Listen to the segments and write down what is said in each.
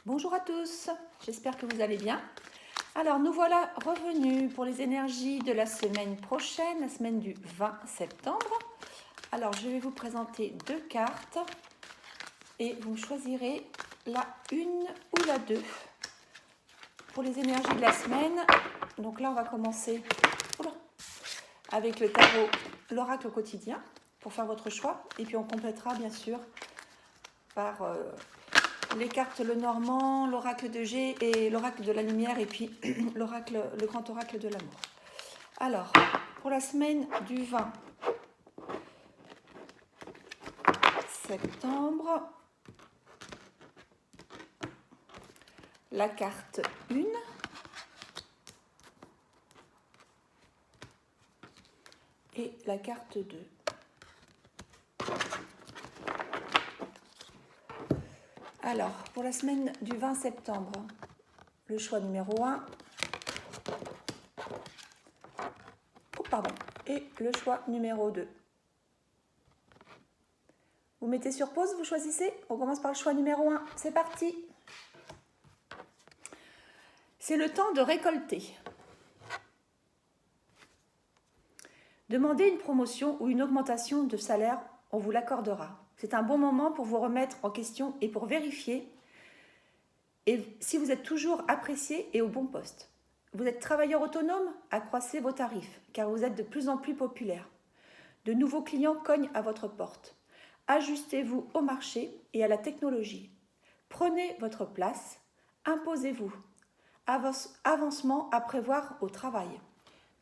Bonjour à tous, j'espère que vous allez bien. Alors nous voilà revenus pour les énergies de la semaine prochaine, la semaine du 20 septembre. Alors je vais vous présenter deux cartes et vous choisirez la 1 ou la 2 pour les énergies de la semaine. Donc là on va commencer avec le tarot, l'oracle quotidien pour faire votre choix et puis on complétera bien sûr par les cartes le Normand, l'oracle de G et l'oracle de la lumière et puis le grand oracle de l'amour. Alors, pour la semaine du 20 septembre, la carte 1 et la carte 2. Alors, pour la semaine du 20 septembre, le choix numéro 1. Et le choix numéro 2. Vous mettez sur pause, vous choisissez. On commence par le choix numéro 1. C'est parti. C'est le temps de récolter. Demandez une promotion ou une augmentation de salaire, on vous l'accordera. C'est un bon moment pour vous remettre en question et pour vérifier si vous êtes toujours apprécié et au bon poste. Vous êtes travailleur autonome, accroissez vos tarifs, car vous êtes de plus en plus populaire. De nouveaux clients cognent à votre porte. Ajustez-vous au marché et à la technologie. Prenez votre place, imposez-vous. Avancement à prévoir au travail.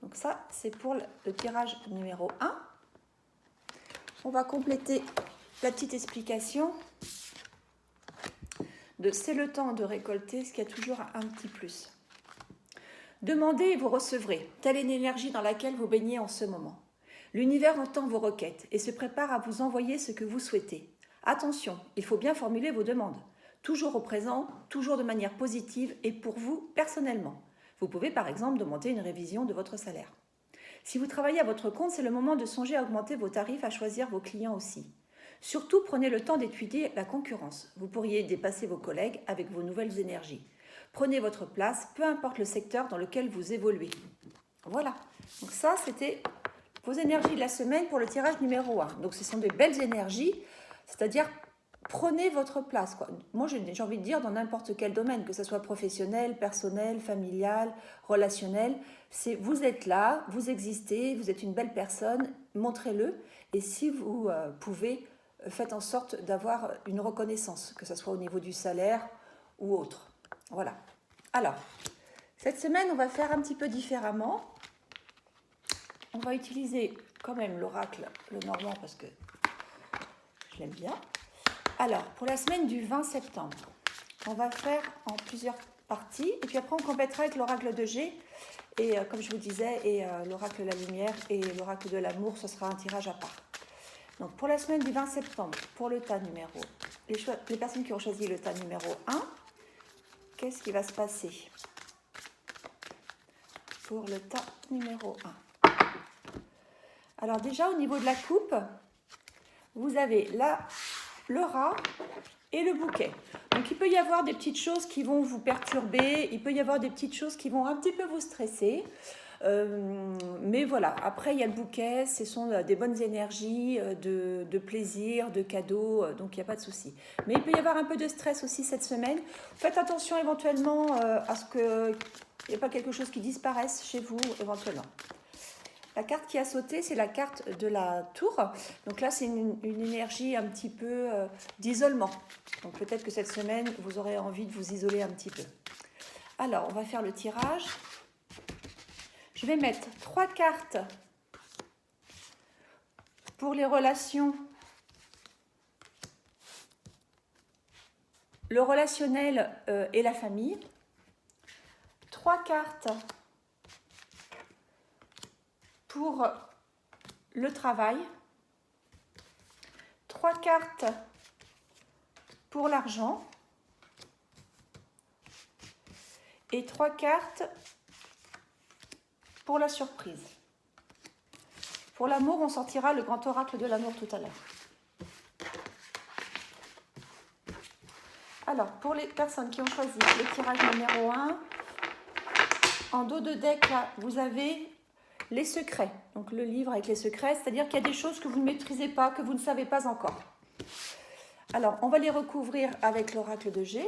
Donc ça, c'est pour le tirage numéro 1. On va compléter la petite explication de c'est le temps de récolter, ce qui a toujours un petit plus. Demandez et vous recevrez. Telle est l'énergie dans laquelle vous baignez en ce moment. L'univers entend vos requêtes et se prépare à vous envoyer ce que vous souhaitez. Attention, il faut bien formuler vos demandes. Toujours au présent, toujours de manière positive et pour vous personnellement. Vous pouvez par exemple demander une révision de votre salaire. Si vous travaillez à votre compte, c'est le moment de songer à augmenter vos tarifs, à choisir vos clients aussi. Surtout, prenez le temps d'étudier la concurrence. Vous pourriez dépasser vos collègues avec vos nouvelles énergies. Prenez votre place, peu importe le secteur dans lequel vous évoluez. Voilà. Donc ça, c'était vos énergies de la semaine pour le tirage numéro 1. Donc ce sont des belles énergies, c'est-à-dire prenez votre place, quoi. Moi, j'ai envie de dire dans n'importe quel domaine, que ce soit professionnel, personnel, familial, relationnel, vous êtes là, vous existez, vous êtes une belle personne, montrez-le. Et si vous pouvez, faites en sorte d'avoir une reconnaissance, que ce soit au niveau du salaire ou autre. Voilà. Alors, cette semaine, on va faire un petit peu différemment. On va utiliser quand même l'oracle, le Normand, parce que je l'aime bien. Alors, pour la semaine du 20 septembre, on va faire en plusieurs parties. Et puis après, on complétera avec l'oracle de G. Et comme je vous disais, et l'oracle de la lumière et l'oracle de l'amour, ce sera un tirage à part. Donc, pour la semaine du 20 septembre, pour le tas numéro... Les personnes qui ont choisi le tas numéro 1, qu'est-ce qui va se passer pour le tas numéro 1? Alors déjà, au niveau de la coupe, vous avez le rat et le bouquet. Donc, il peut y avoir des petites choses qui vont vous perturber, il peut y avoir des petites choses qui vont un petit peu vous stresser. Mais voilà, après, il y a le bouquet, ce sont des bonnes énergies, de plaisir, de cadeaux, donc il n'y a pas de souci. Mais il peut y avoir un peu de stress aussi cette semaine. Faites attention éventuellement à ce qu'il n'y ait pas quelque chose qui disparaisse chez vous éventuellement. La carte qui a sauté, c'est la carte de la tour. Donc là, c'est une énergie un petit peu d'isolement. Donc peut-être que cette semaine, vous aurez envie de vous isoler un petit peu. Alors, on va faire le tirage. Je vais mettre 3 cartes pour les relations, le relationnel et la famille. 3 cartes pour le travail, 3 cartes pour l'argent et 3 cartes pour la surprise. Pour l'amour, on sortira le grand oracle de l'amour tout à l'heure. Alors, pour les personnes qui ont choisi le tirage numéro 1, en dos de deck, là, vous avez les secrets. Donc, le livre avec les secrets, c'est-à-dire qu'il y a des choses que vous ne maîtrisez pas, que vous ne savez pas encore. Alors, on va les recouvrir avec l'oracle de G.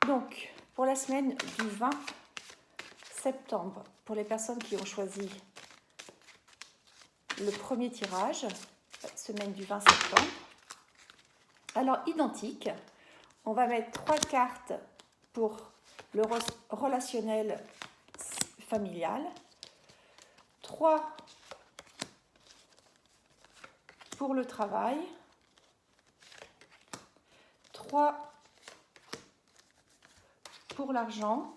Donc, pour la semaine du 20 septembre, pour les personnes qui ont choisi le premier tirage, semaine du 20 septembre. Alors, identique, on va mettre 3 cartes pour le relationnel familial, 3 pour le travail, 3 pour l'argent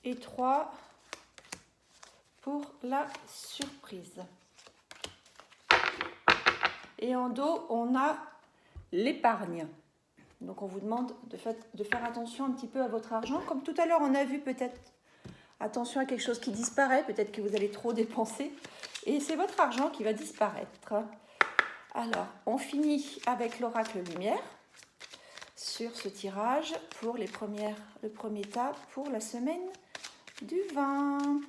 et 3 pour la surprise. Et en dos, on a l'épargne. Donc, on vous demande de faire attention un petit peu à votre argent. Comme tout à l'heure, on a vu peut-être attention à quelque chose qui disparaît. Peut-être que vous allez trop dépenser. Et c'est votre argent qui va disparaître. Alors, on finit avec l'oracle lumière sur ce tirage pour le premier tas pour la semaine du 20.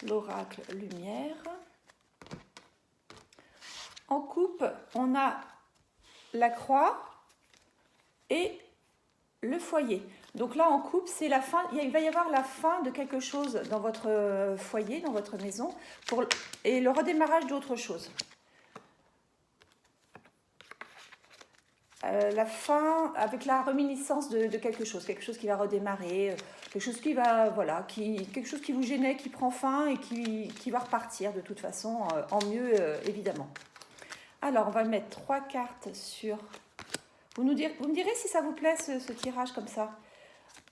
L'oracle lumière. En coupe, on a la croix et le foyer. Donc là, en coupe, c'est la fin. Il va y avoir la fin de quelque chose dans votre foyer, dans votre maison, et le redémarrage d'autre chose. La fin avec la réminiscence de quelque chose qui va redémarrer, quelque chose qui va, voilà, quelque chose qui vous gênait, qui prend fin et qui va repartir de toute façon en mieux, évidemment. Alors, on va mettre 3 cartes sur... Vous me direz si ça vous plaît, ce tirage comme ça.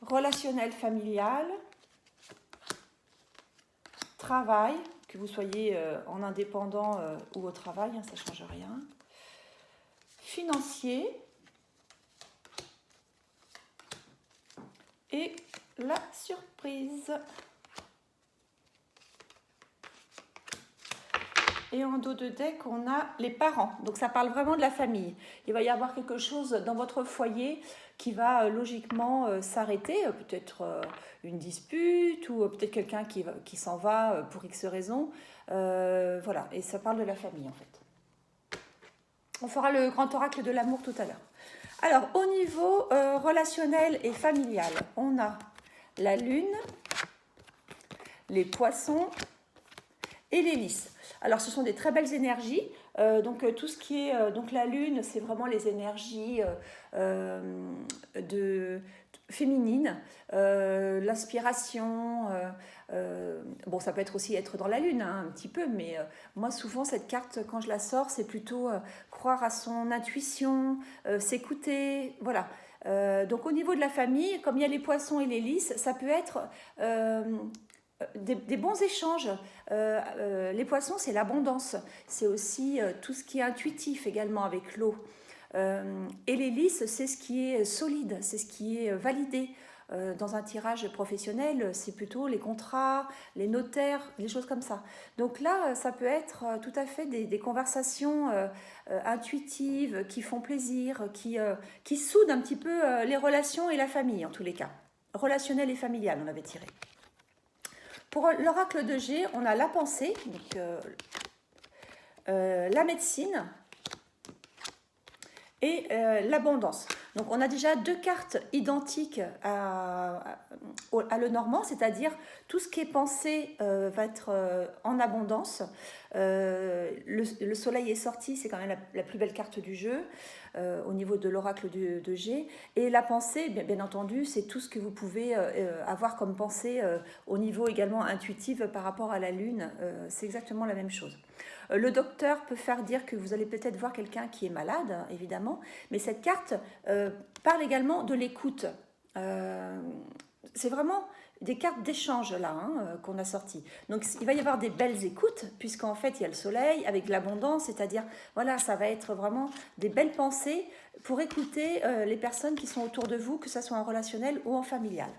Relationnel familial, travail, que vous soyez en indépendant ou au travail, hein, ça ne change rien. Financier et la surprise. Et en dos de deck, on a les parents. Donc, ça parle vraiment de la famille. Il va y avoir quelque chose dans votre foyer qui va logiquement s'arrêter. Peut-être une dispute ou peut-être quelqu'un qui s'en va pour X raisons. Voilà, et ça parle de la famille, en fait. On fera le grand oracle de l'amour tout à l'heure. Alors, au niveau relationnel et familial, on a la lune, les poissons et les lys. Alors, ce sont des très belles énergies. Donc, tout ce qui est... donc, la lune, c'est vraiment les énergies féminines, l'inspiration. Bon, ça peut être aussi être dans la lune, hein, un petit peu, mais moi, souvent, cette carte, quand je la sors, c'est plutôt croire à son intuition, s'écouter, voilà. Donc, au niveau de la famille, comme il y a les poissons et les lys, ça peut être... des bons échanges. Les poissons, c'est l'abondance. C'est aussi tout ce qui est intuitif également avec l'eau. Et les lys, c'est ce qui est solide, c'est ce qui est validé. Dans un tirage professionnel, c'est plutôt les contrats, les notaires, des choses comme ça. Donc là, ça peut être tout à fait des conversations intuitives qui font plaisir, qui soudent un petit peu les relations et la famille, en tous les cas. Relationnel et familial, on avait tiré. Pour l'oracle de G, on a la pensée, donc, la médecine et l'abondance. Donc, on a déjà 2 cartes identiques à Lenormand, c'est-à-dire tout ce qui est pensé va être en abondance. Le soleil est sorti, c'est quand même la plus belle carte du jeu au niveau de l'oracle de G. Et la pensée, bien entendu, c'est tout ce que vous pouvez avoir comme pensée au niveau également intuitif par rapport à la lune. C'est exactement la même chose. Le docteur peut faire dire que vous allez peut-être voir quelqu'un qui est malade, évidemment, mais cette carte parle également de l'écoute. C'est vraiment des cartes d'échange là qu'on a sorties. Donc il va y avoir des belles écoutes, puisqu'en fait il y a le soleil avec l'abondance, c'est-à-dire voilà, ça va être vraiment des belles pensées pour écouter les personnes qui sont autour de vous, que ce soit en relationnel ou en familial.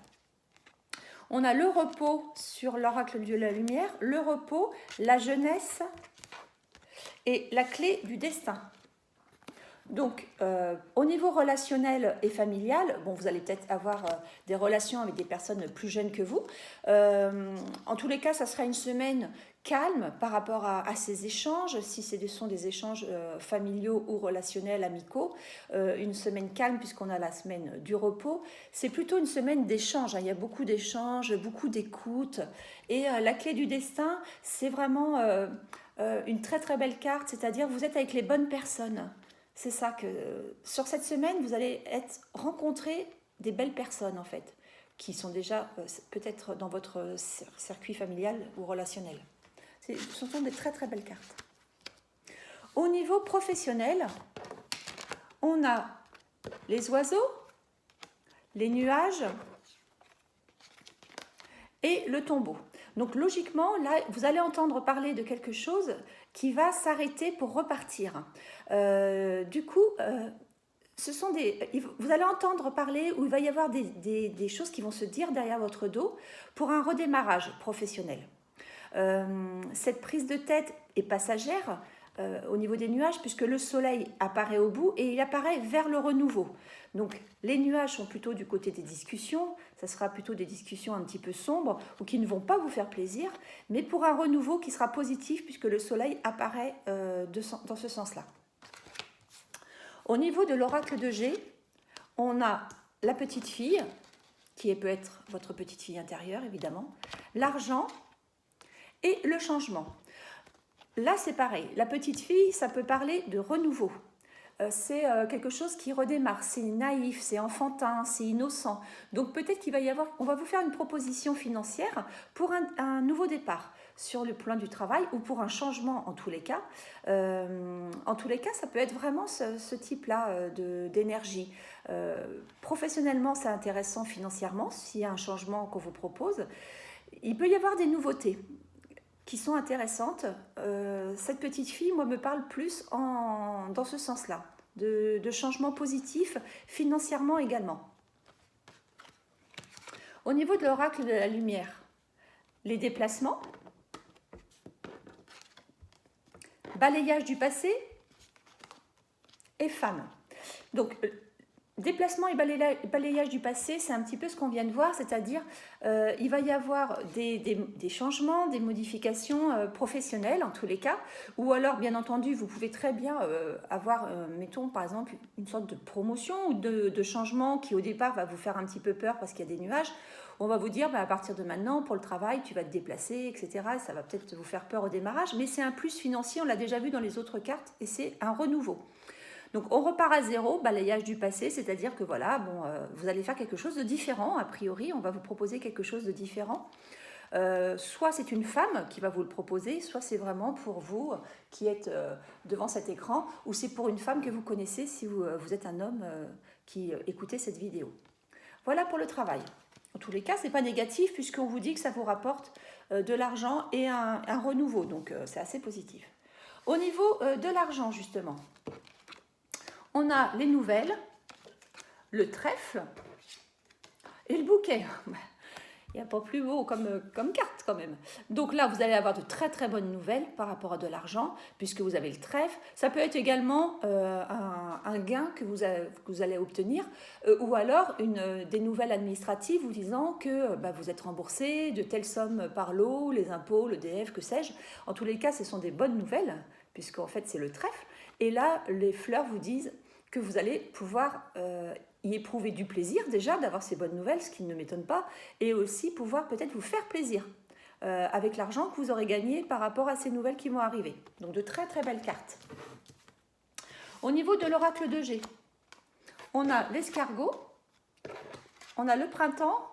On a le repos sur l'oracle de la lumière, le repos, la jeunesse et la clé du destin. Donc, au niveau relationnel et familial, bon, vous allez peut-être avoir des relations avec des personnes plus jeunes que vous. En tous les cas, ça sera une semaine calme par rapport à ces échanges, si ce sont des échanges familiaux ou relationnels, amicaux. Une semaine calme puisqu'on a la semaine du repos. C'est plutôt une semaine d'échanges, hein. Il y a beaucoup d'échanges, beaucoup d'écoute. Et la clé du destin, c'est vraiment une très très belle carte, c'est-à-dire vous êtes avec les bonnes personnes. C'est ça que sur cette semaine, vous allez rencontrer des belles personnes en fait, qui sont déjà peut-être dans votre circuit familial ou relationnel. Ce sont des très très belles cartes. Au niveau professionnel, on a les oiseaux, les nuages et le tombeau. Donc logiquement, là, vous allez entendre parler de quelque chose qui va s'arrêter pour repartir. Du coup, vous allez entendre parler où il va y avoir des choses qui vont se dire derrière votre dos pour un redémarrage professionnel. Cette prise de tête est passagère au niveau des nuages puisque le soleil apparaît au bout et il apparaît vers le renouveau. Donc les nuages sont plutôt du côté des discussions, ça sera plutôt des discussions un petit peu sombres ou qui ne vont pas vous faire plaisir, mais pour un renouveau qui sera positif puisque le soleil apparaît dans ce sens-là. Au niveau de l'oracle de G, on a la petite fille, qui peut être votre petite fille intérieure évidemment, l'argent et le changement. Là c'est pareil, la petite fille ça peut parler de renouveau. C'est quelque chose qui redémarre, c'est naïf, c'est enfantin, c'est innocent. Donc peut-être qu'il va y avoir, on va vous faire une proposition financière pour un nouveau départ sur le plan du travail ou pour un changement en tous les cas. En tous les cas, ça peut être vraiment ce type-là d'énergie. Professionnellement, c'est intéressant financièrement s'il y a un changement qu'on vous propose. Il peut y avoir des nouveautés qui sont intéressantes. Cette petite fille, moi, me parle plus dans ce sens-là, de changements positifs, financièrement également. Au niveau de l'oracle de la lumière, les déplacements, balayage du passé et femme. Donc, déplacement et balayage du passé, c'est un petit peu ce qu'on vient de voir, c'est-à-dire il va y avoir des changements, des modifications professionnelles en tous les cas, ou alors bien entendu vous pouvez très bien avoir, mettons par exemple une sorte de promotion ou de changement qui au départ va vous faire un petit peu peur parce qu'il y a des nuages. On va vous dire à partir de maintenant pour le travail tu vas te déplacer, etc. Ça va peut-être vous faire peur au démarrage, mais c'est un plus financier, on l'a déjà vu dans les autres cartes et c'est un renouveau. Donc on repart à zéro, balayage du passé, c'est-à-dire que voilà, vous allez faire quelque chose de différent, a priori, on va vous proposer quelque chose de différent. Soit c'est une femme qui va vous le proposer, soit c'est vraiment pour vous qui êtes devant cet écran, ou c'est pour une femme que vous connaissez si vous êtes un homme qui écoutez cette vidéo. Voilà pour le travail. En tous les cas, ce n'est pas négatif puisqu'on vous dit que ça vous rapporte de l'argent et un renouveau, donc c'est assez positif. Au niveau de l'argent, justement, on a les nouvelles, le trèfle et le bouquet. Il n'y a pas plus beau comme carte quand même. Donc là, vous allez avoir de très très bonnes nouvelles par rapport à de l'argent, puisque vous avez le trèfle. Ça peut être également un gain que vous allez obtenir, ou alors des nouvelles administratives vous disant que vous êtes remboursé de telles sommes par lot, les impôts, le DF, que sais-je. En tous les cas, ce sont des bonnes nouvelles, puisqu'en fait c'est le trèfle. Et là, les fleurs vous disent que vous allez pouvoir y éprouver du plaisir déjà d'avoir ces bonnes nouvelles, ce qui ne m'étonne pas, et aussi pouvoir peut-être vous faire plaisir avec l'argent que vous aurez gagné par rapport à ces nouvelles qui vont arriver. Donc de très très belles cartes. Au niveau de l'oracle de G, on a l'escargot, on a le printemps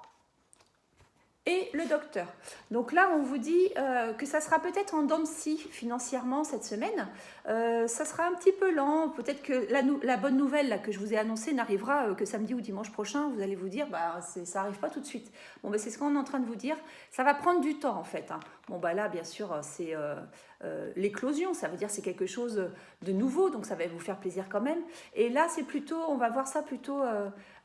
et le docteur. Donc là, on vous dit que ça sera peut-être en dents de scie financièrement cette semaine. Ça sera un petit peu lent. Peut-être que la bonne nouvelle là, que je vous ai annoncée n'arrivera que samedi ou dimanche prochain. Vous allez vous dire, ça n'arrive pas tout de suite. Bon, c'est ce qu'on est en train de vous dire. Ça va prendre du temps en fait. Hein. Bon, là, bien sûr, c'est l'éclosion, ça veut dire c'est quelque chose de nouveau, donc ça va vous faire plaisir quand même. Et là, c'est plutôt, on va voir ça plutôt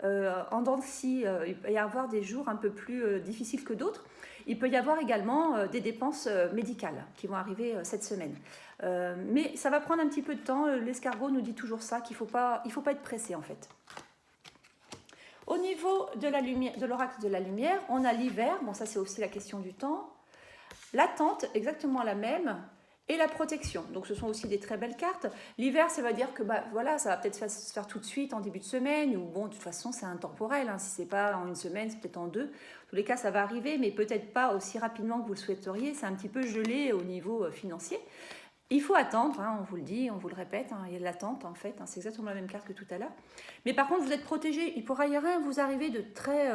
en dents de scie. Il peut y avoir des jours un peu plus difficiles que d'autres. Il peut y avoir également des dépenses médicales qui vont arriver cette semaine. Mais ça va prendre un petit peu de temps. L'escargot nous dit toujours ça, qu'il il faut pas être pressé en fait. Au niveau de la lumière, de l'oracle de la lumière, on a l'hiver. Bon, ça c'est aussi la question du temps. L'attente, exactement la même. Et la protection. Donc ce sont aussi des très belles cartes. L'hiver, ça va dire que voilà, ça va peut-être se faire tout de suite en début de semaine, ou bon, de toute façon, c'est intemporel. Hein. Si ce n'est pas en une semaine, c'est peut-être en deux. En tous les cas, ça va arriver, mais peut-être pas aussi rapidement que vous le souhaiteriez. C'est un petit peu gelé au niveau financier. Il faut attendre, hein, on vous le dit, on vous le répète, hein, il y a de l'attente en fait, hein, c'est exactement la même carte que tout à l'heure. Mais par contre, vous êtes protégé, il ne pourra rien vous arriver de très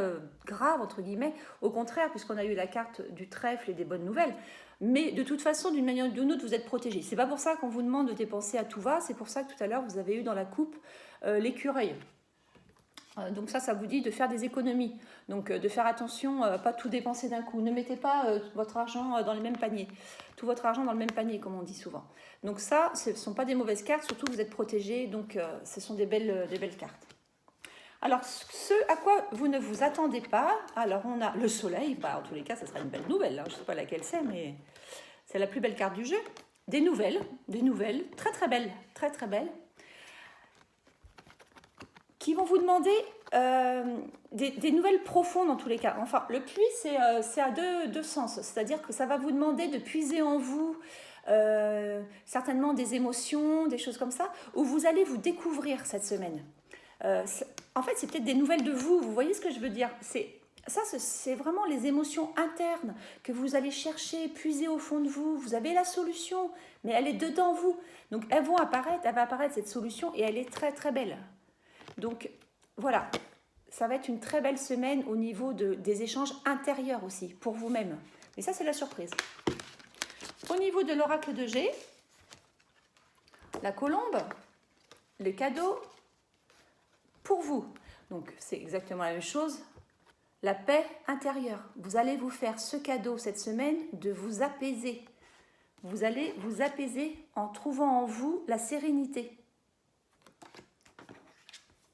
grave, entre guillemets, au contraire, puisqu'on a eu la carte du trèfle et des bonnes nouvelles. Mais de toute façon, d'une manière ou d'une autre, vous êtes protégé. C'est pas pour ça qu'on vous demande de dépenser à tout va, c'est pour ça que tout à l'heure, vous avez eu dans la coupe l'écureuil. Donc ça vous dit de faire des économies. Donc de faire attention, pas tout dépenser d'un coup. Ne mettez pas votre argent dans les mêmes paniers. Tout votre argent dans le même panier, comme on dit souvent. Donc ça, ce ne sont pas des mauvaises cartes, surtout vous êtes protégés, donc ce sont des belles cartes. Alors, ce à quoi vous ne vous attendez pas, alors on a le soleil, en tous les cas, ça sera une belle nouvelle, hein, je ne sais pas laquelle c'est, mais c'est la plus belle carte du jeu. Des nouvelles, très très belles, qui vont vous demander des nouvelles profondes en tous les cas. Enfin, le puits, c'est à deux sens, c'est-à-dire que ça va vous demander de puiser en vous certainement des émotions, des choses comme ça, où vous allez vous découvrir cette semaine. En fait, c'est peut-être des nouvelles de vous, vous voyez ce que je veux dire ? C'est vraiment les émotions internes que vous allez chercher, puiser au fond de vous. Vous avez la solution, mais elle est dedans vous. Donc, elle va apparaître cette solution et elle est très très belle. Donc, voilà, ça va être une très belle semaine au niveau des échanges intérieurs aussi, pour vous-même. Mais ça, c'est la surprise. Au niveau de l'oracle de G, la colombe, le cadeau pour vous. Donc, c'est exactement la même chose. La paix intérieure. Vous allez vous faire ce cadeau cette semaine de vous apaiser. Vous allez vous apaiser en trouvant en vous la sérénité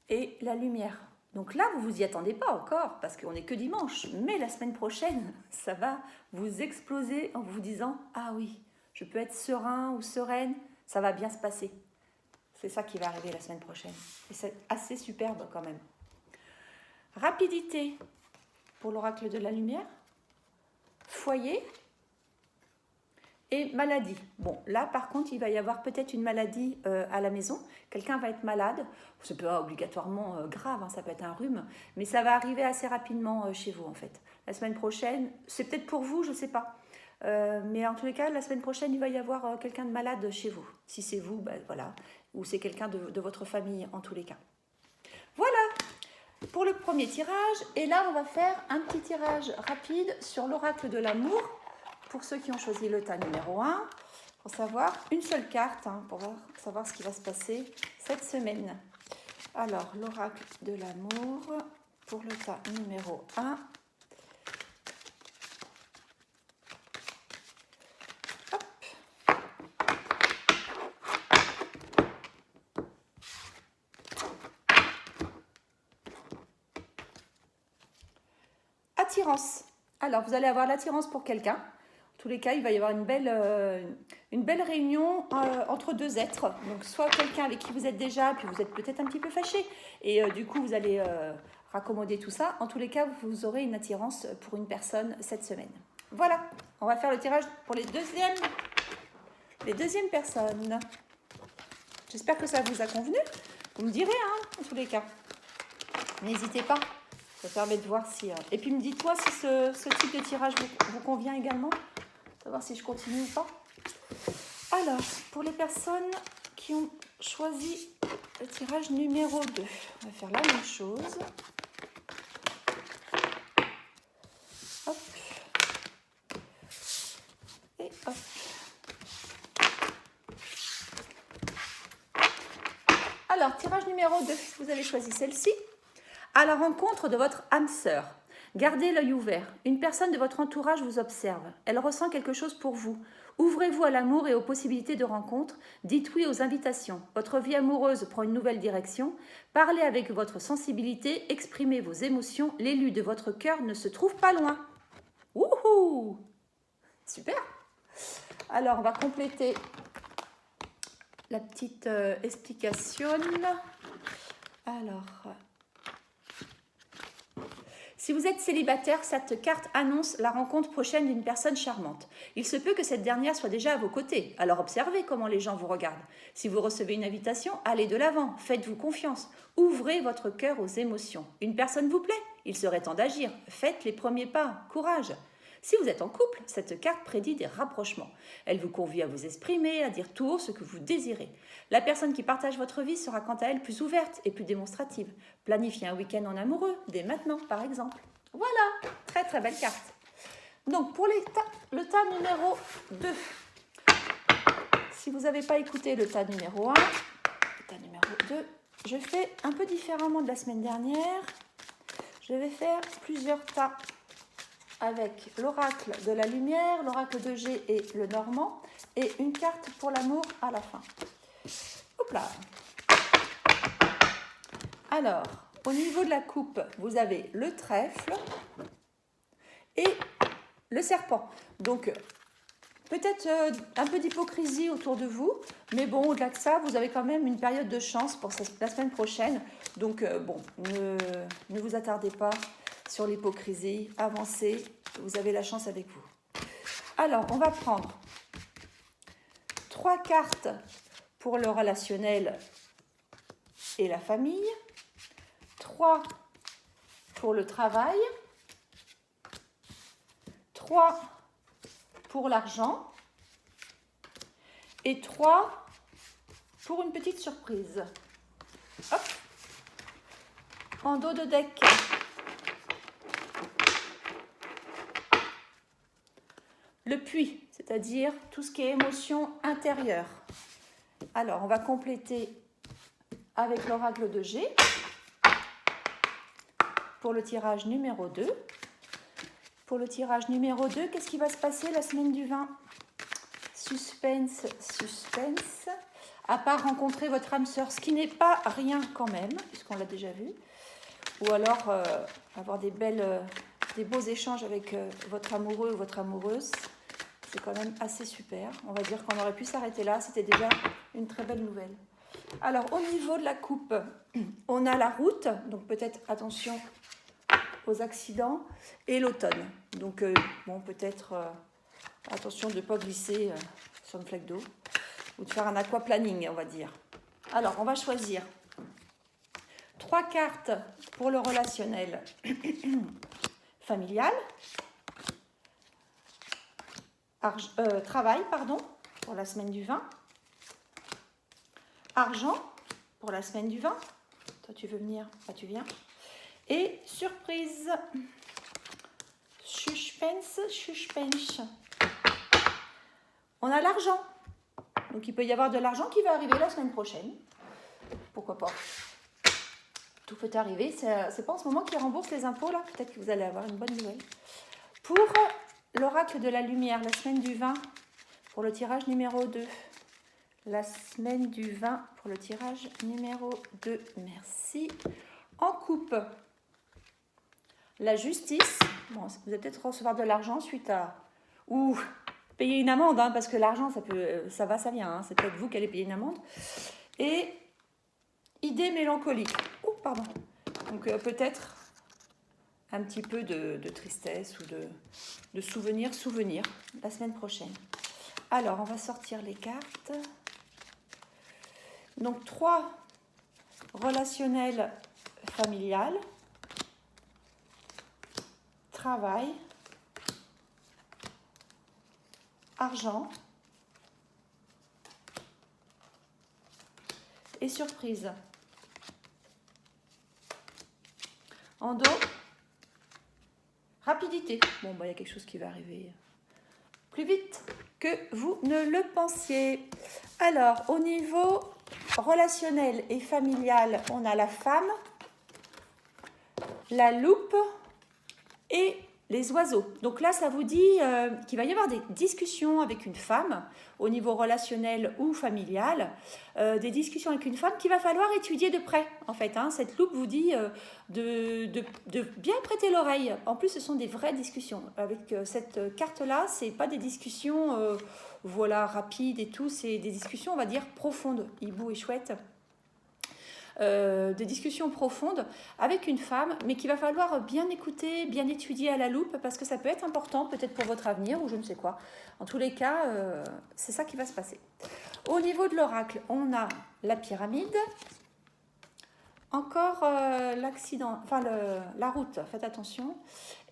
et la lumière. Donc là, vous ne vous y attendez pas encore, parce qu'on n'est que dimanche. Mais la semaine prochaine, ça va vous exploser en vous disant « Ah oui, je peux être serein ou sereine, ça va bien se passer. » C'est ça qui va arriver la semaine prochaine. Et c'est assez superbe quand même. Rapidité pour l'oracle de la lumière. Foyer. Et maladie. Bon, là, par contre, il va y avoir peut-être une maladie à la maison. Quelqu'un va être malade. Ce n'est pas obligatoirement grave, hein, ça peut être un rhume. Mais ça va arriver assez rapidement chez vous, en fait. La semaine prochaine, c'est peut-être pour vous, je ne sais pas. Mais en tous les cas, la semaine prochaine, il va y avoir quelqu'un de malade chez vous. Si c'est vous, ben, voilà. Ou c'est quelqu'un de votre famille, en tous les cas. Voilà pour le premier tirage. Et là, on va faire un petit tirage rapide sur l'oracle de l'amour. Pour ceux qui ont choisi le tas numéro 1, pour savoir une seule carte, hein, pour savoir ce qui va se passer cette semaine. Alors, l'oracle de l'amour pour le tas numéro 1. Hop. Attirance. Alors, vous allez avoir l'attirance pour quelqu'un. En tous les cas, il va y avoir une belle réunion entre deux êtres. Donc, soit quelqu'un avec qui vous êtes déjà, puis vous êtes peut-être un petit peu fâché. Et du coup, vous allez raccommoder tout ça. En tous les cas, vous aurez une attirance pour une personne cette semaine. Voilà, on va faire le tirage pour les deuxièmes personnes. J'espère que ça vous a convenu. Vous me direz, hein, en tous les cas. N'hésitez pas. Ça permet de voir si... Et puis, dites-moi si ce type de tirage vous convient également. Savoir si je continue ou pas. Alors, pour les personnes qui ont choisi le tirage numéro 2, on va faire la même chose. Hop. Et hop. Alors, tirage numéro 2, vous avez choisi celle-ci. À la rencontre de votre âme sœur. Gardez l'œil ouvert. Une personne de votre entourage vous observe. Elle ressent quelque chose pour vous. Ouvrez-vous à l'amour et aux possibilités de rencontres. Dites oui aux invitations. Votre vie amoureuse prend une nouvelle direction. Parlez avec votre sensibilité. Exprimez vos émotions. L'élu de votre cœur ne se trouve pas loin. Wouhou! Super! Alors, on va compléter la petite explication. Alors, si vous êtes célibataire, cette carte annonce la rencontre prochaine d'une personne charmante. Il se peut que cette dernière soit déjà à vos côtés, alors observez comment les gens vous regardent. Si vous recevez une invitation, allez de l'avant, faites-vous confiance, ouvrez votre cœur aux émotions. Une personne vous plaît, il serait temps d'agir, faites les premiers pas, courage. Si vous êtes en couple, cette carte prédit des rapprochements. Elle vous convie à vous exprimer, à dire tout haut ce que vous désirez. La personne qui partage votre vie sera quant à elle plus ouverte et plus démonstrative. Planifiez un week-end en amoureux, dès maintenant par exemple. Voilà, très très belle carte. Donc pour le tas numéro 2, si vous n'avez pas écouté le tas numéro 1, le tas numéro 2, je fais un peu différemment de la semaine dernière. Je vais faire plusieurs tas avec l'oracle de la lumière, l'oracle de G et le normand, et une carte pour l'amour à la fin. Hop là. Alors, au niveau de la coupe, vous avez le trèfle et le serpent. Donc, peut-être un peu d'hypocrisie autour de vous, mais bon, au-delà de ça, vous avez quand même une période de chance pour la semaine prochaine. Donc, bon, ne vous attardez pas sur l'hypocrisie, avancez, vous avez la chance avec vous. Alors, on va prendre 3 cartes pour le relationnel et la famille, 3 pour le travail, 3 pour l'argent et 3 pour une petite surprise. Hop. En dos de deck. Le puits, c'est-à-dire tout ce qui est émotion intérieure. Alors, on va compléter avec l'oracle de G pour le tirage numéro 2. Pour le tirage numéro 2, qu'est-ce qui va se passer la semaine du 20 ? Suspense, suspense. À part rencontrer votre âme sœur, ce qui n'est pas rien quand même, puisqu'on l'a déjà vu. Ou alors avoir des beaux échanges avec votre amoureux ou votre amoureuse. C'est quand même assez super. On va dire qu'on aurait pu s'arrêter là. C'était déjà une très belle nouvelle. Alors, au niveau de la coupe, on a la route. Donc, peut-être attention aux accidents. Et l'automne. Donc, bon, peut-être attention de ne pas glisser sur une flaque d'eau. Ou de faire un aquaplaning, on va dire. Alors, on va choisir 3 cartes pour le relationnel familial. Travail, pour la semaine du 20. Argent, pour la semaine du 20. Toi, tu veux venir? Ah, tu viens. Et surprise. Suspense, suspense. On a l'argent. Donc, il peut y avoir de l'argent qui va arriver la semaine prochaine. Pourquoi pas? Tout peut arriver. C'est pas en ce moment qu'ils remboursent les impôts, là. Peut-être que vous allez avoir une bonne nouvelle. Pour l'oracle de la lumière, la semaine du 20, pour le tirage numéro 2. La semaine du 20 pour le tirage numéro 2. Merci. En coupe, la justice. Bon, vous allez peut-être recevoir de l'argent suite à... Ou payer une amende, hein, parce que l'argent, ça va, ça vient. Hein. C'est peut-être vous qui allez payer une amende. Et idée mélancolique. Oh, pardon. Donc peut-être un petit peu de tristesse ou de souvenir la semaine prochaine. Alors, on va sortir les cartes. Donc, 3 relationnels familial, travail, argent et surprise. En dos, rapidité. Bon, bah, il y a quelque chose qui va arriver plus vite que vous ne le pensiez. Alors, au niveau relationnel et familial, on a la femme, la loupe Et les oiseaux. Donc là, ça vous dit qu'il va y avoir des discussions avec une femme au niveau relationnel ou familial, des discussions avec une femme qu'il va falloir étudier de près, en fait. Hein. Cette loupe vous dit de bien prêter l'oreille. En plus, ce sont des vraies discussions. Avec cette carte-là, ce n'est pas des discussions voilà, rapides et tout, c'est des discussions, on va dire, profondes. Hibou et chouette. Des discussions profondes avec une femme, mais qu'il va falloir bien écouter, bien étudier à la loupe, parce que ça peut être important, peut-être pour votre avenir, ou je ne sais quoi. En tous les cas, c'est ça qui va se passer. Au niveau de l'oracle, on a la pyramide, encore l'accident, enfin la route, faites attention,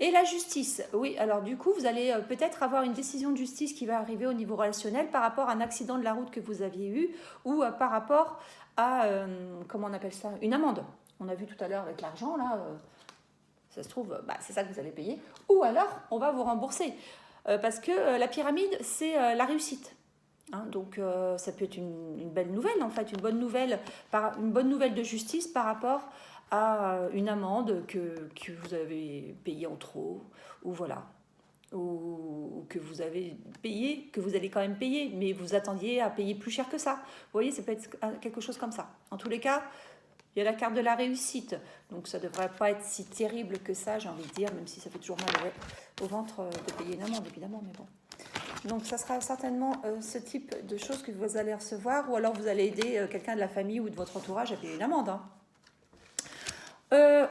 et la justice. Oui, alors du coup, vous allez peut-être avoir une décision de justice qui va arriver au niveau relationnel par rapport à un accident de la route que vous aviez eu, ou par rapport à, comment on appelle ça, une amende. On a vu tout à l'heure avec l'argent, là, ça se trouve, c'est ça que vous allez payer. Ou alors, on va vous rembourser. Parce que la pyramide, c'est la réussite. Hein, donc, ça peut être une belle nouvelle, en fait, une bonne nouvelle de justice par rapport à une amende que vous avez payée en trop, ou voilà. Ou que vous avez payé, que vous allez quand même payer, mais vous attendiez à payer plus cher que ça. Vous voyez, ça peut être quelque chose comme ça. En tous les cas, il y a la carte de la réussite, donc ça ne devrait pas être si terrible que ça, j'ai envie de dire, même si ça fait toujours mal au ventre de payer une amende, évidemment, mais bon. Donc ça sera certainement ce type de choses que vous allez recevoir, ou alors vous allez aider quelqu'un de la famille ou de votre entourage à payer une amende. Hein.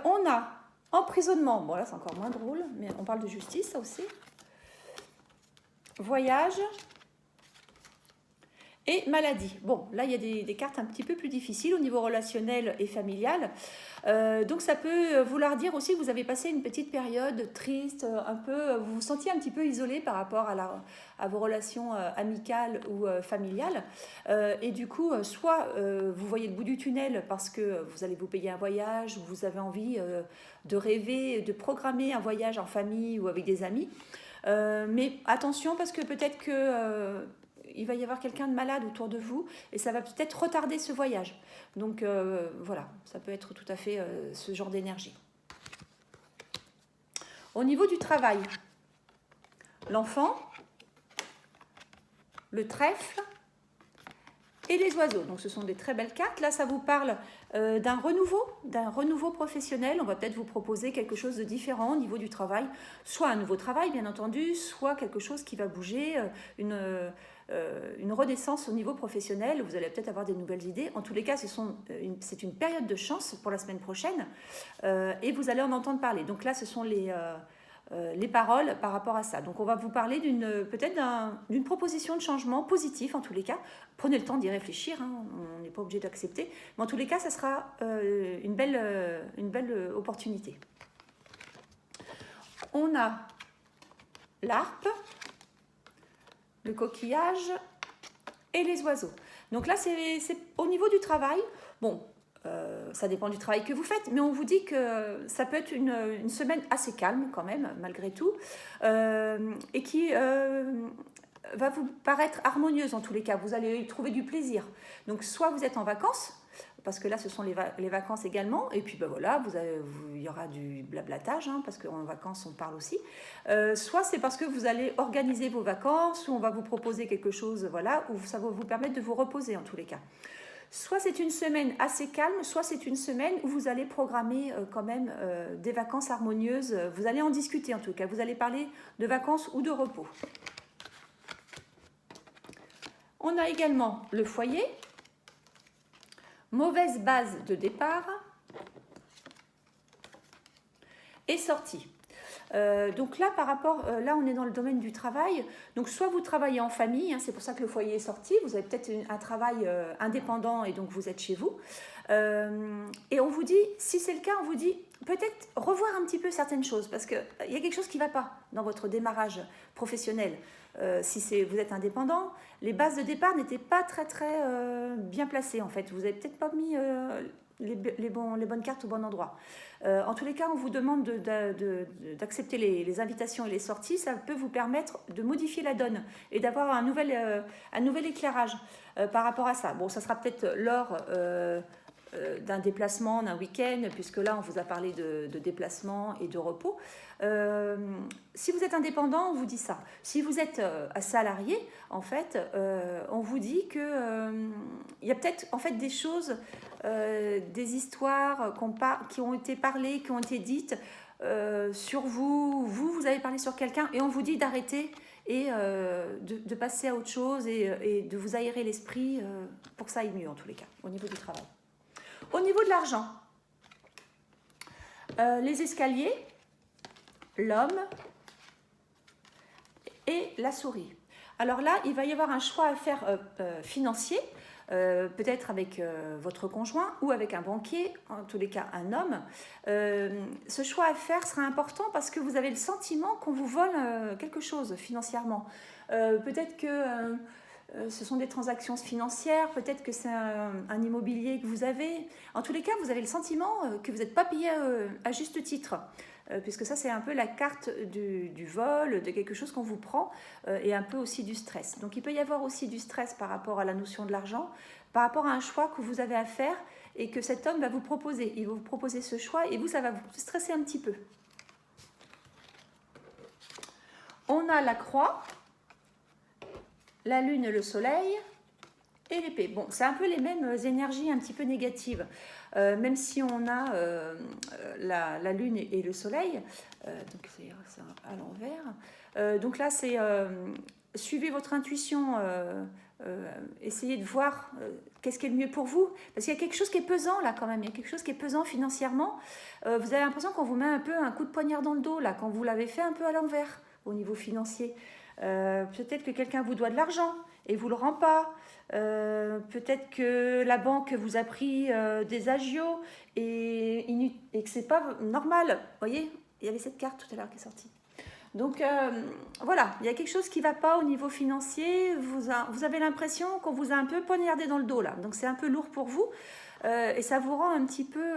On a emprisonnement, bon là c'est encore moins drôle, mais on parle de justice, ça aussi. Voyage et maladie. Bon, là, il y a des cartes un petit peu plus difficiles au niveau relationnel et familial. Donc, ça peut vouloir dire aussi que vous avez passé une petite période triste, un peu, vous vous sentiez un petit peu isolé par rapport à vos relations amicales ou familiales. Et du coup, soit vous voyez le bout du tunnel parce que vous allez vous payer un voyage, ou vous avez envie de rêver, de programmer un voyage en famille ou avec des amis. Mais attention, parce que peut-être que il va y avoir quelqu'un de malade autour de vous et ça va peut-être retarder ce voyage. Donc voilà, ça peut être tout à fait ce genre d'énergie. Au niveau du travail, l'enfant, le trèfle et les oiseaux. Donc ce sont des très belles cartes. Là, ça vous parle d'un renouveau professionnel. On va peut-être vous proposer quelque chose de différent au niveau du travail. Soit un nouveau travail, bien entendu, soit quelque chose qui va bouger, une renaissance au niveau professionnel. Vous allez peut-être avoir des nouvelles idées. En tous les cas, c'est une période de chance pour la semaine prochaine et vous allez en entendre parler. Donc là, ce sont les paroles par rapport à ça. Donc on va vous parler peut-être d'une proposition de changement positif en tous les cas. Prenez le temps d'y réfléchir, hein, on n'est pas obligé d'accepter. Mais en tous les cas, ça sera une belle opportunité. On a l'harpe, le coquillage et les oiseaux. Donc là, c'est au niveau du travail. Bon, ça dépend du travail que vous faites, mais on vous dit que ça peut être une semaine assez calme quand même, malgré tout, et qui va vous paraître harmonieuse en tous les cas. Vous allez y trouver du plaisir. Donc soit vous êtes en vacances, parce que là ce sont les vacances également, et puis ben voilà, il y aura du blablatage, hein, parce qu'en vacances on parle aussi. Soit c'est parce que vous allez organiser vos vacances, ou on va vous proposer quelque chose, voilà, où ça va vous permettre de vous reposer en tous les cas. Soit c'est une semaine assez calme, soit c'est une semaine où vous allez programmer quand même des vacances harmonieuses. Vous allez en discuter en tout cas, vous allez parler de vacances ou de repos. On a également le foyer, mauvaise base de départ et sortie. Donc là, là, on est dans le domaine du travail. Donc, soit vous travaillez en famille, hein, c'est pour ça que le foyer est sorti. Vous avez peut-être un travail indépendant et donc vous êtes chez vous. Et on vous dit, si c'est le cas, on vous dit peut-être revoir un petit peu certaines choses parce qu'il y a quelque chose qui ne va pas dans votre démarrage professionnel. Si vous êtes indépendant, les bases de départ n'étaient pas très bien placées en fait. Vous n'avez peut-être pas mis les bonnes cartes au bon endroit. En tous les cas, on vous demande d'accepter les invitations et les sorties. Ça peut vous permettre de modifier la donne et d'avoir un nouvel éclairage par rapport à ça. Bon, ça sera peut-être lors d'un déplacement, d'un week-end, puisque là, on vous a parlé de déplacement et de repos. Si vous êtes indépendant, on vous dit ça. Si vous êtes salarié, en fait, on vous dit que il y a peut-être en fait des choses, des histoires qui ont été parlées, qui ont été dites sur vous. Vous avez parlé sur quelqu'un et on vous dit d'arrêter et de passer à autre chose et de vous aérer l'esprit pour que ça aille mieux en tous les cas, au niveau du travail. Au niveau de l'argent, les escaliers, l'homme et la souris. Alors là, il va y avoir un choix à faire financier, peut-être avec votre conjoint ou avec un banquier, en tous les cas un homme. Ce choix à faire sera important parce que vous avez le sentiment qu'on vous vole quelque chose financièrement. Peut-être que ce sont des transactions financières, peut-être que c'est un immobilier que vous avez. En tous les cas, vous avez le sentiment que vous n'êtes pas payé à juste titre. Puisque ça, c'est un peu la carte du vol, de quelque chose qu'on vous prend, et un peu aussi du stress. Donc, il peut y avoir aussi du stress par rapport à la notion de l'argent, par rapport à un choix que vous avez à faire et que cet homme va vous proposer. Il va vous proposer ce choix et vous, ça va vous stresser un petit peu. On a la croix, la lune, le soleil et l'épée. Bon, c'est un peu les mêmes énergies un petit peu négatives. Même si on a la lune et le soleil, donc c'est à l'envers. Donc là, c'est suivez votre intuition, essayez de voir qu'est-ce qui est le mieux pour vous. Parce qu'il y a quelque chose qui est pesant là quand même, il y a quelque chose qui est pesant financièrement. Vous avez l'impression qu'on vous met un peu un coup de poignard dans le dos là, quand vous l'avez fait un peu à l'envers au niveau financier. Peut-être que quelqu'un vous doit de l'argent et vous le rend pas. Peut-être que la banque vous a pris des agios et que c'est pas normal. Vous voyez, il y avait cette carte tout à l'heure qui est sortie. Donc voilà, il y a quelque chose qui ne va pas au niveau financier. Vous avez l'impression qu'on vous a un peu poignardé dans le dos là. Donc c'est un peu lourd pour vous et ça vous rend un petit peu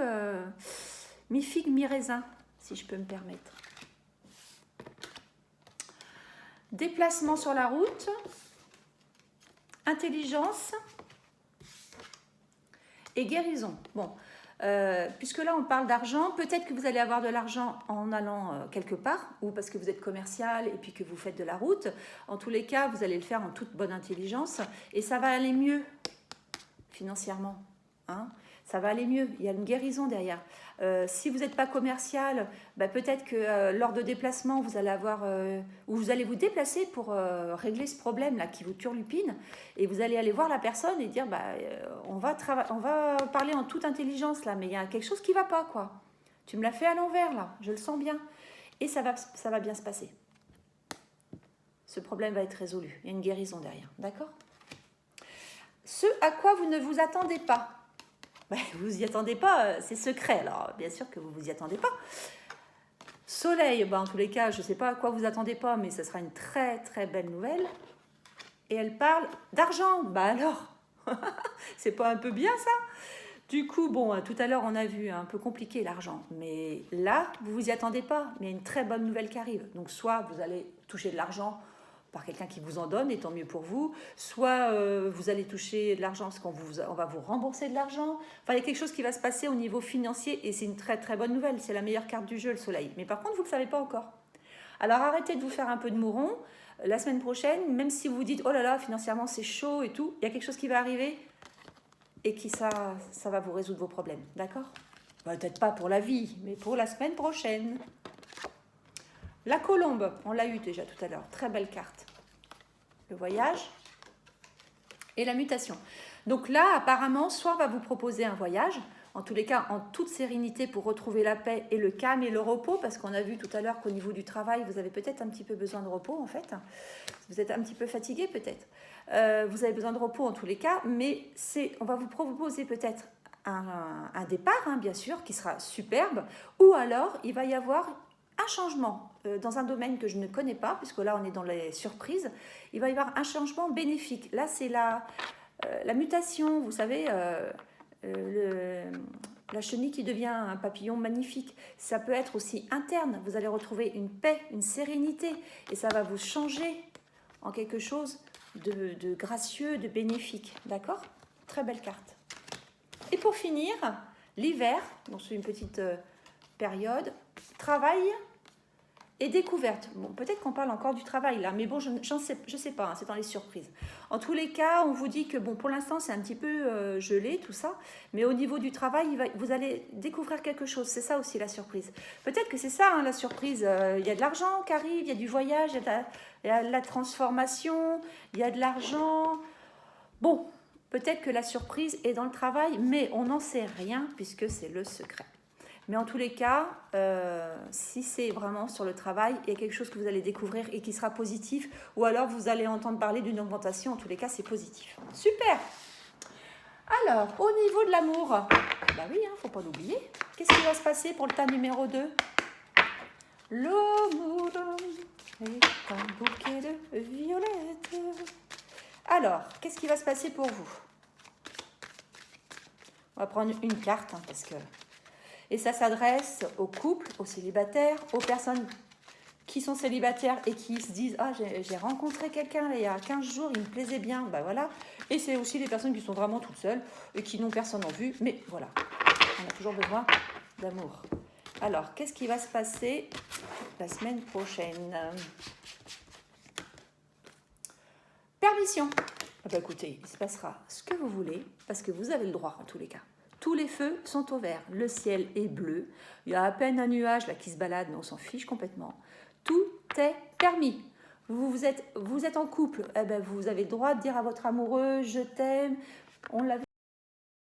mi-figue, mi-raisin, si je peux me permettre. Déplacement sur la route, intelligence et guérison. Bon, puisque là on parle d'argent, peut-être que vous allez avoir de l'argent en allant quelque part, ou parce que vous êtes commercial et puis que vous faites de la route. En tous les cas, vous allez le faire en toute bonne intelligence et ça va aller mieux financièrement. Hein, ça va aller mieux, il y a une guérison derrière. Si vous n'êtes pas commercial, bah peut-être que lors de déplacement, vous allez avoir, ou vous allez vous déplacer pour régler ce problème-là qui vous turlupine, et vous allez aller voir la personne et dire, on va parler en toute intelligence là, mais il y a quelque chose qui ne va pas, quoi. Tu me l'as fait à l'envers là, je le sens bien, et ça va bien se passer. Ce problème va être résolu, il y a une guérison derrière, d'accord ? Ce à quoi vous ne vous attendez pas. Vous n'y attendez pas, c'est secret, alors bien sûr que vous vous y attendez pas. Soleil, en tous les cas, je ne sais pas à quoi vous attendez pas, mais ce sera une très très belle nouvelle. Et elle parle d'argent, alors, c'est pas un peu bien ça ? Du coup, bon, tout à l'heure on a vu un peu compliqué l'argent, mais là, vous vous y attendez pas, mais il y a une très bonne nouvelle qui arrive. Donc soit vous allez toucher de l'argent par quelqu'un qui vous en donne, et tant mieux pour vous, soit vous allez toucher de l'argent parce qu'on va vous rembourser de l'argent. Enfin, il y a quelque chose qui va se passer au niveau financier et c'est une très très bonne nouvelle, c'est la meilleure carte du jeu, le soleil. Mais par contre, vous ne le savez pas encore. Alors arrêtez de vous faire un peu de mouron. La semaine prochaine, même si vous vous dites « Oh là là, financièrement c'est chaud et tout », il y a quelque chose qui va arriver et qui ça va vous résoudre vos problèmes, d'accord ? Peut-être pas pour la vie, mais pour la semaine prochaine. La colombe, on l'a eu déjà tout à l'heure, très belle carte. Le voyage et la mutation. Donc là, apparemment, soit on va vous proposer un voyage, en tous les cas en toute sérénité pour retrouver la paix et le calme et le repos, parce qu'on a vu tout à l'heure qu'au niveau du travail, vous avez peut-être un petit peu besoin de repos en fait. Vous êtes un petit peu fatigué peut-être. Vous avez besoin de repos en tous les cas, mais on va vous proposer peut-être un départ, bien sûr, qui sera superbe, ou alors il va y avoir un changement dans un domaine que je ne connais pas, puisque là on est dans les surprises, il va y avoir un changement bénéfique. Là c'est la mutation, vous savez, la chenille qui devient un papillon magnifique. Ça peut être aussi interne, vous allez retrouver une paix, une sérénité, et ça va vous changer en quelque chose de gracieux, de bénéfique, d'accord ? Très belle carte. Et pour finir, l'hiver, donc c'est une petite période, travail et découverte. Bon, peut-être qu'on parle encore du travail là, mais bon, je sais pas, hein, c'est dans les surprises. En tous les cas, on vous dit que bon, pour l'instant, c'est un petit peu gelé, tout ça, mais au niveau du travail, vous allez découvrir quelque chose. C'est ça aussi la surprise. Peut-être que c'est ça, hein, la surprise. Il y a de l'argent qui arrive, il y a du voyage, il y a de la transformation, il y a de l'argent. Bon, peut-être que la surprise est dans le travail, mais on n'en sait rien puisque c'est le secret. Mais en tous les cas, si c'est vraiment sur le travail, il y a quelque chose que vous allez découvrir et qui sera positif, ou alors vous allez entendre parler d'une augmentation, en tous les cas, c'est positif. Super! Alors, au niveau de l'amour, bah oui, hein, faut pas l'oublier. Qu'est-ce qui va se passer pour le tas numéro 2? L'amour est un bouquet de violettes. Alors, qu'est-ce qui va se passer pour vous? On va prendre une carte, hein, parce que... Et ça s'adresse aux couples, aux célibataires, aux personnes qui sont célibataires et qui se disent « Ah, j'ai rencontré quelqu'un il y a 15 jours, il me plaisait bien. » Ben voilà. Et c'est aussi les personnes qui sont vraiment toutes seules et qui n'ont personne en vue. Mais voilà, on a toujours besoin d'amour. Alors, qu'est-ce qui va se passer la semaine prochaine? Permission. Ah ben écoutez, il se passera ce que vous voulez, parce que vous avez le droit en tous les cas. Tous les feux sont au vert, le ciel est bleu, il y a à peine un nuage là qui se balade, mais on s'en fiche complètement. Tout est permis. Vous êtes en couple, eh ben vous avez le droit de dire à votre amoureux « je t'aime ». On l'avait